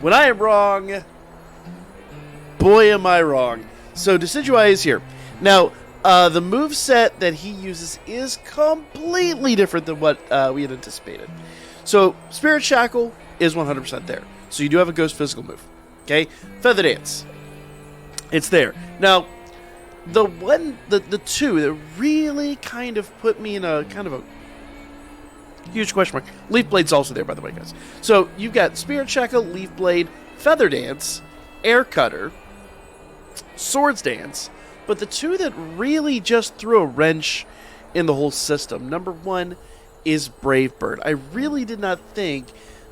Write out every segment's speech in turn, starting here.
when I am wrong, boy am I wrong. So Decidueye is here. Now, the moveset that he uses is completely different than what we had anticipated. So Spirit Shackle is 100% there. So you do have a Ghost physical move. Okay? Feather Dance. It's there. Now, the two that really kind of put me in a kind of a huge question mark. Leaf Blade's also there, by the way, guys. So you've got Spirit Shackle, Leaf Blade, Feather Dance, Air Cutter, Swords Dance, but the two that really just threw a wrench in the whole system. Number one is Brave Bird. I really did not think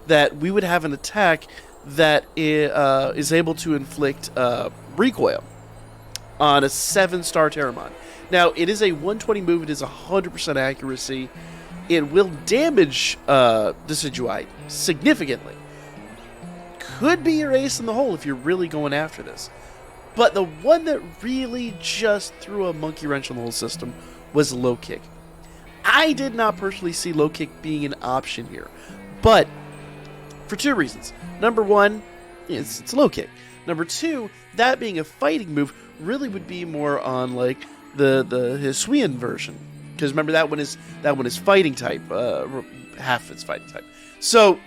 that we would have an attack that is able to inflict recoil on a 7-star Terramon. Now, it is a 120 move. It is 100% accuracy. It will damage Decidueye significantly. Could be your ace in the hole if you're really going after this. But the one that really just threw a monkey wrench on the whole system was Low Kick. I did not personally see Low Kick being an option here. But for two reasons. Number one, it's Low Kick. Number two, that being a fighting move really would be more on like the Hisuian version. Because remember, that one is fighting type, half its fighting type. So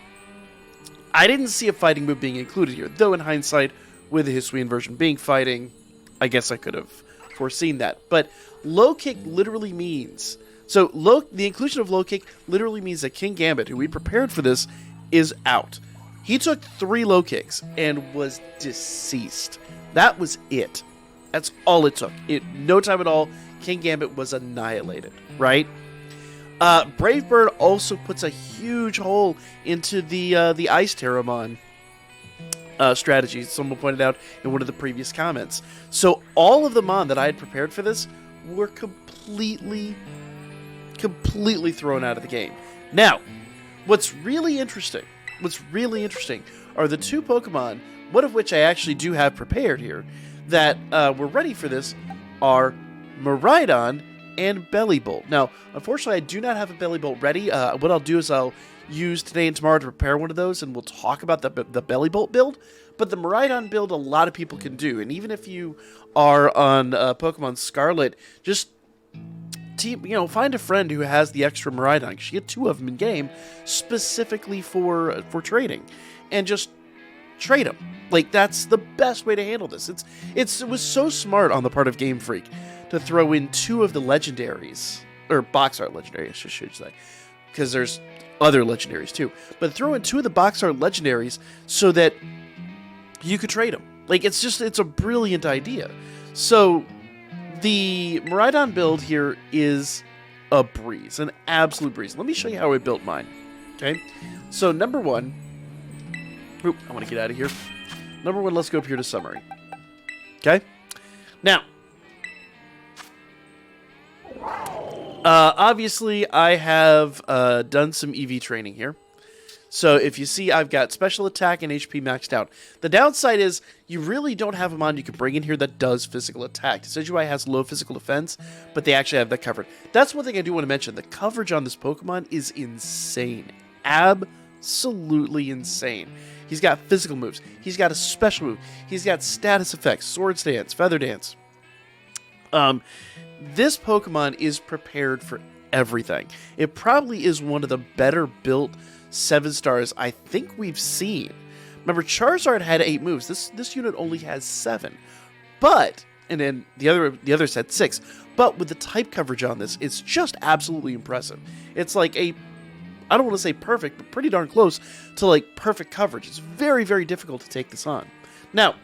I didn't see a fighting move being included here. Though in hindsight, with the Hisuian version being fighting, I guess I could have foreseen that. But Low Kick literally means... So the inclusion of Low Kick literally means that King Gambit, who we prepared for this, is out. He took 3 Low Kicks and was deceased. That was it. That's all it took. No time at all, King Gambit was annihilated, right? Brave Bird also puts a huge hole into the Ice Terramon strategy. Someone pointed out in one of the previous comments. So all of the Mon that I had prepared for this were completely thrown out of the game. Now, what's really interesting are the 2 Pokemon, one of which I actually do have prepared here, that were ready for this, are Miraidon and Bellibolt. Now, unfortunately, I do not have a Bellibolt ready. What I'll do is I'll use today and tomorrow to prepare one of those, and we'll talk about the Bellibolt build. But the Miraidon build, a lot of people can do, and even if you are on Pokemon Scarlet, just find a friend who has the extra Miraidon, because you get 2 of them in game specifically for trading, and just trade them. Like, that's the best way to handle this. It was so smart on the part of Game Freak to throw in 2 of the legendaries, or box art legendaries, I should say, because there's other legendaries too. But throw in 2 of the box art legendaries so that you could trade them. Like, it's a brilliant idea. So the Miraidon build here is a breeze, an absolute breeze. Let me show you how I built mine. Okay, so number one, I want to get out of here. Number one, let's go up here to summary. Okay, now, obviously I have done some EV training here. So if you see, I've got special attack and HP maxed out. The downside is you really don't have a mon you can bring in here that does physical attack. Decidueye has low physical defense, but they actually have that covered. That's one thing I do want to mention. The coverage on this Pokemon is insane. Absolutely insane. He's got physical moves. He's got a special move. He's got status effects, Swords Dance, Feather Dance. This Pokemon is prepared for everything. It probably is one of the better built 7 stars I think we've seen. Remember, Charizard had 8 moves. This unit only has 7. But, and then the others had 6. But with the type coverage on this, it's just absolutely impressive. It's like I don't want to say perfect, but pretty darn close to like perfect coverage. It's very, very difficult to take this on. Now,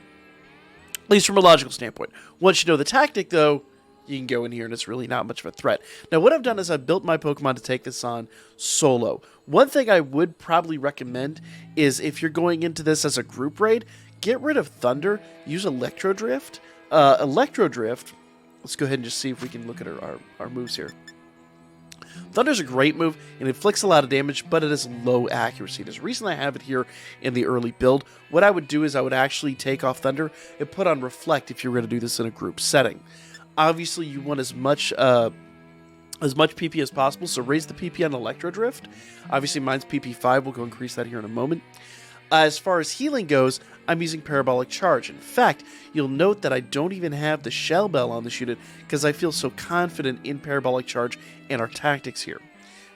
at least from a logical standpoint. Once you know the tactic, though, you can go in here and it's really not much of a threat. Now, what I've done is I've built my Pokemon to take this on solo. One thing I would probably recommend is if you're going into this as a group raid, get rid of Thunder, use Electro Drift. Electro Drift, let's go ahead and just see if we can look at our moves here. Thunder's a great move, and it inflicts a lot of damage, but it is low accuracy. There's a reason I have it here in the early build. What I would do is I would actually take off Thunder and put on Reflect if you're going to do this in a group setting. Obviously, you want as much PP as possible, so raise the PP on Electro Drift. Obviously, mine's PP5. We'll go increase that here in a moment. As far as healing goes, I'm using Parabolic Charge. In fact, you'll note that I don't even have the Shell Bell on this unit because I feel so confident in Parabolic Charge and our tactics here.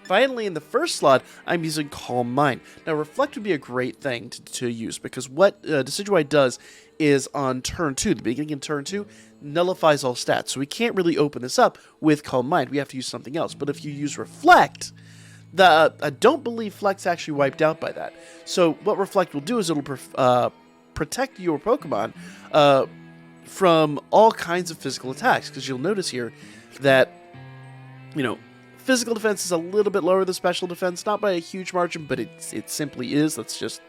Finally, in the first slot, I'm using Calm Mind. Now, Reflect would be a great thing to use because what Decidueye does is on turn 2, the beginning of turn 2, nullifies all stats. So we can't really open this up with Calm Mind. We have to use something else. But if you use Reflect, I don't believe Flex actually wiped out by that. So what Reflect will do is it'll protect your Pokemon from all kinds of physical attacks. Because you'll notice here that, physical defense is a little bit lower than special defense, not by a huge margin, but it simply is. That's just,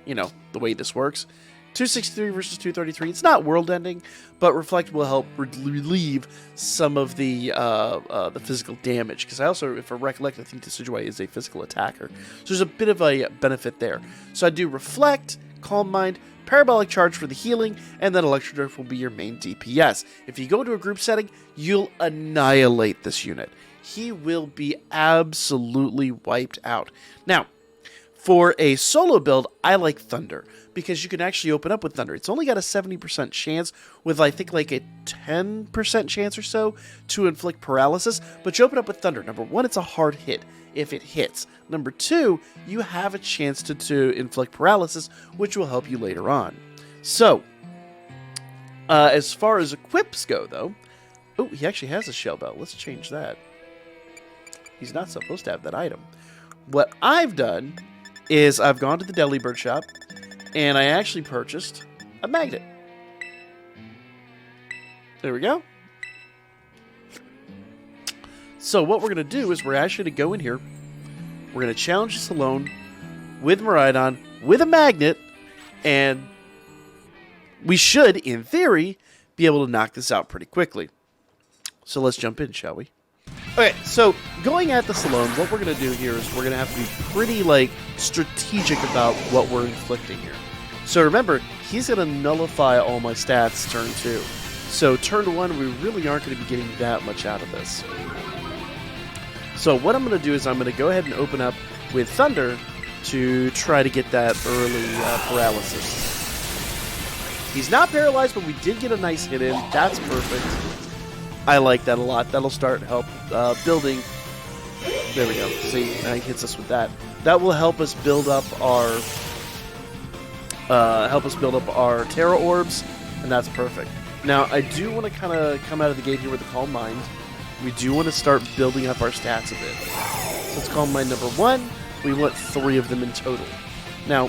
the way this works. 263 versus 233. It's not world-ending, but Reflect will help relieve some of the physical damage. Because I also, if I recollect, I think Decidueye is a physical attacker. So there's a bit of a benefit there. So I do Reflect, Calm Mind, Parabolic Charge for the healing, and then Electro Drift will be your main DPS. If you go into a group setting, you'll annihilate this unit. He will be absolutely wiped out. Now, for a solo build, I like Thunder, because you can actually open up with Thunder. It's only got a 70% chance, with I think like a 10% chance or so to inflict paralysis, but you open up with Thunder. Number 1, it's a hard hit if it hits. Number 2, you have a chance to inflict paralysis, which will help you later on. So, as far as equips go, though, oh, he actually has a Shell Bell. Let's change that. He's not supposed to have that item. What I've done is I've gone to the Delibird shop, and I actually purchased a magnet. There we go. So what we're going to do is we're actually going to go in here. We're going to challenge this alone with Miraidon, with a magnet, and we should, in theory, be able to knock this out pretty quickly. So let's jump in, shall we? Okay, so going at this alone, what we're going to do here is we're going to have to be pretty, strategic about what we're inflicting here. So remember, he's going to nullify all my stats turn 2. So turn 1, we really aren't going to be getting that much out of this. So what I'm going to do is I'm going to go ahead and open up with Thunder to try to get that early paralysis. He's not paralyzed, but we did get a nice hit in. That's perfect. I like that a lot. That'll start help building. There we go. See, he hits us with that. That will help us build up our Tera Orbs, and that's perfect. Now, I do want to kind of come out of the gate here with a Calm Mind. We do want to start building up our stats a bit. So let's Calm Mind number 1. We want 3 of them in total. Now,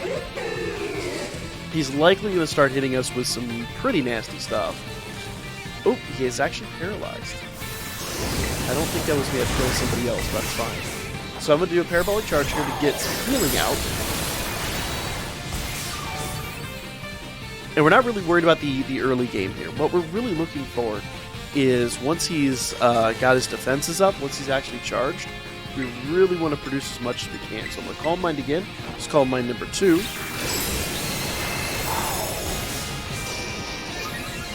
he's likely going to start hitting us with some pretty nasty stuff. Oh, he is actually paralyzed. I don't think that was going to kill somebody else, but it's fine. So I'm going to do a Parabolic Charge here to get some healing out. And we're not really worried about the early game here. What we're really looking for is once he's got his defenses up, once he's actually charged, we really want to produce as much as we can. So I'm going to Calm Mind again. Let's Calm Mind number 2.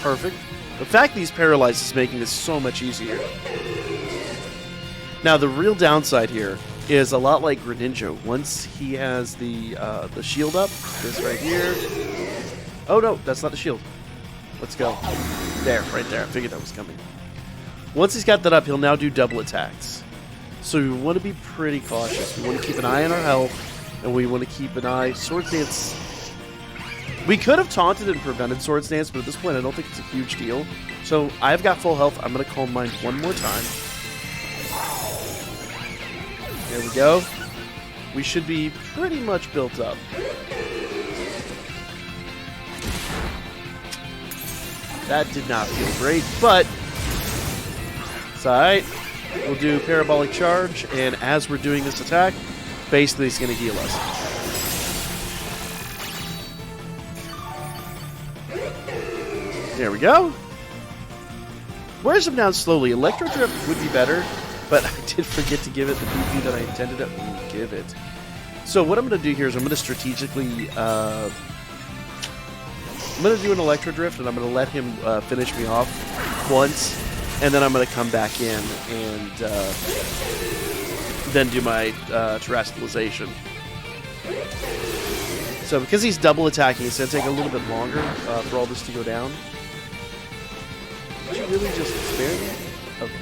Perfect. The fact that he's paralyzed is making this so much easier. Now, the real downside here is a lot like Greninja. Once he has the shield up, this right here. Oh, no, that's not the shield. Let's go. There, right there. I figured that was coming. Once he's got that up, he'll now do double attacks. So we want to be pretty cautious. We want to keep an eye on our health, and we want to keep an eye. Swords Dance. We could have taunted and prevented Swords Dance, but at this point I don't think it's a huge deal. So I've got full health. I'm going to Calm Mind one more time. There we go. We should be pretty much built up. That did not feel great, but it's alright. We'll do Parabolic Charge, and as we're doing this attack, basically it's going to heal us. There we go. Wears him down slowly. Electro Drift would be better, but I did forget to give it the BP that I intended to give it. So what I'm going to do here is I'm going to strategically... I'm going to do an Electro Drift, and I'm going to let him finish me off once, and then I'm going to come back in and then do my Terastallization. So because he's double attacking, it's going to take a little bit longer for all this to go down. Did you really just spare me? Okay.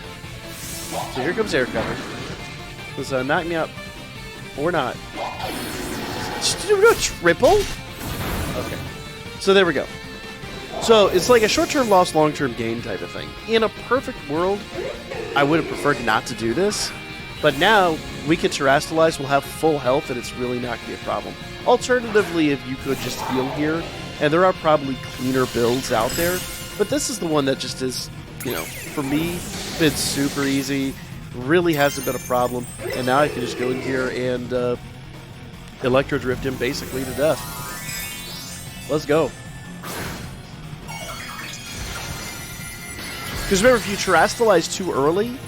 So here comes air cover. Does knock me out or not? Just do a triple? Okay. So there we go. So it's like a short-term loss, long-term gain type of thing. In a perfect world, I would have preferred not to do this. But now, we can Terrastalize, we'll have full health, and it's really not going to be a problem. Alternatively, if you could just heal here, and there are probably cleaner builds out there, but this is the one that just is, you know, for me, been super easy, really hasn't been a problem, and now I can just go in here and Electro Drift him basically to death. Let's go. Because remember, if you Terrastalize too early,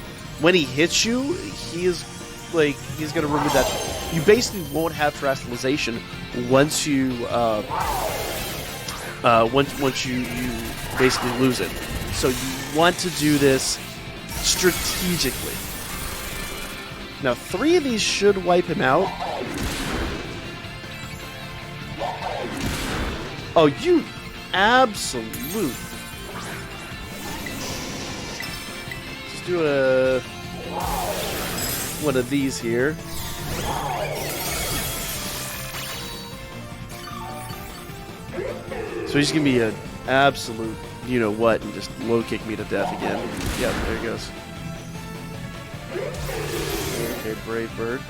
when he hits you, he's going to remove that. You basically won't have Terrastalization once you once you basically lose it. So you want to do this strategically. Now 3 of these should wipe him out. Oh, you absolute. Let's do one of these here. So he's gonna be an absolute, you know what, and just low kick me to death again. Yep, there he goes. Okay, Brave Bird.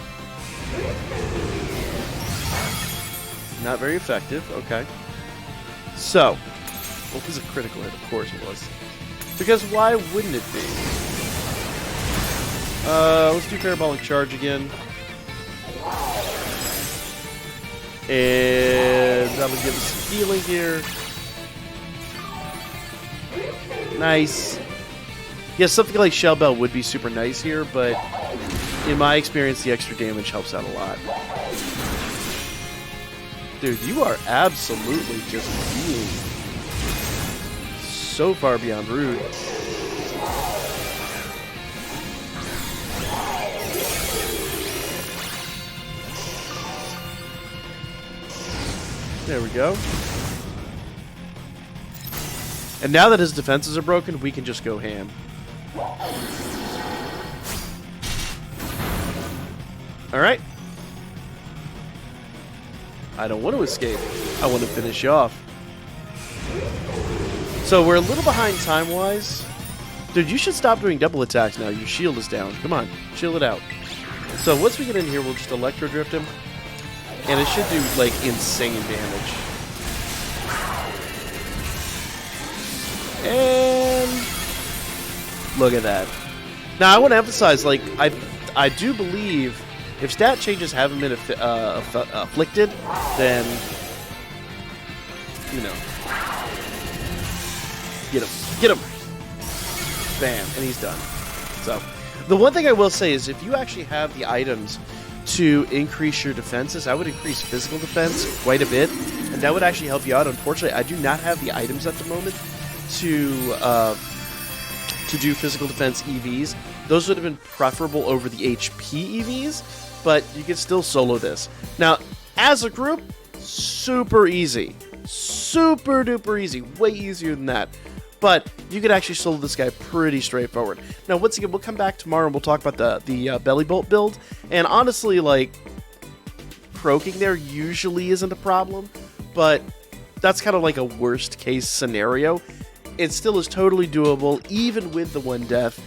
Not very effective. Okay. So, well, it was a critical hit. Of course it was. Because why wouldn't it be? Let's do Parabolic Charge again. And that'll give us healing here. Nice. Yeah, something like Shell Bell would be super nice here, but in my experience, the extra damage helps out a lot. Dude, you are absolutely just being so far beyond rude. There we go. And now that his defenses are broken, we can just go ham. Alright. I don't want to escape. I want to finish you off. So we're a little behind time-wise. Dude, you should stop doing double attacks now. Your shield is down. Come on, chill it out. So once we get in here, we'll just Electro Drift him. And it should do, like, insane damage. And look at that. Now, I want to emphasize, like, I do believe if stat changes haven't been afflicted, then, you know, get him. Get him! Bam. And he's done. So, the one thing I will say is if you actually have the items to increase your defenses, I would increase physical defense quite a bit, and that would actually help you out. Unfortunately, I do not have the items at the moment to do physical defense EVs. Those would have been preferable over the HP EVs, but you can still solo this. Now, as a group, super easy. Super duper easy. Way easier than that. But you could actually solo this guy pretty straightforward. Now, once again, we'll come back tomorrow and we'll talk about the Belly Bolt build. And honestly, like, croaking there usually isn't a problem, but that's kind of like a worst case scenario. It still is totally doable, even with the 1 death.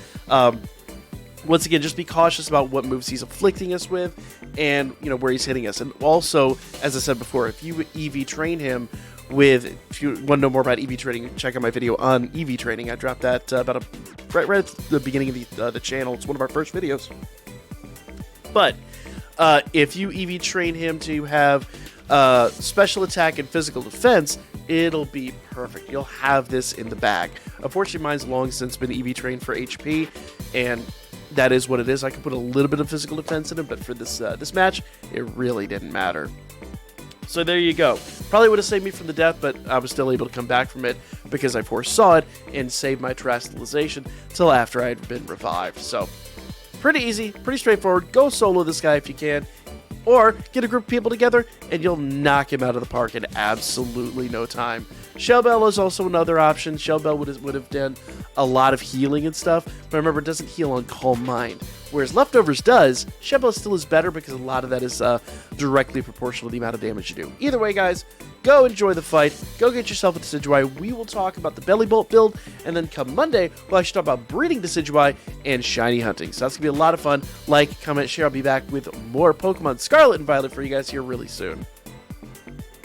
Once again, just be cautious about what moves he's afflicting us with, and you know where he's hitting us. And also, as I said before, if you EV train him with, if you want to know more about EV training, check out my video on EV training. I dropped that right at the beginning of the channel. It's one of our first videos. But if you EV train him to have special attack and physical defense, it'll be perfect. You'll have this in the bag. Unfortunately, mine's long since been EV trained for HP, and that is what it is. I could put a little bit of physical defense in it, but for this this match, it really didn't matter. So there you go. Probably would have saved me from the death, but I was still able to come back from it because I foresaw it and saved my Terrastalization till after I had been revived. So pretty easy, pretty straightforward. Go solo this guy if you can. Or get a group of people together and you'll knock him out of the park in absolutely no time. Shell Bell is also another option. Shell Bell would have done a lot of healing and stuff, but remember, it doesn't heal on Calm Mind. Whereas Leftovers does. Shell Bell still is better because a lot of that is directly proportional to the amount of damage you do. Either way, guys, go enjoy the fight. Go get yourself a Decidueye. We will talk about the Belly Bolt build, and then come Monday, we'll actually talk about breeding Decidueye and shiny hunting. So that's going to be a lot of fun. Like, comment, share. I'll be back with more Pokemon Scarlet and Violet for you guys here really soon.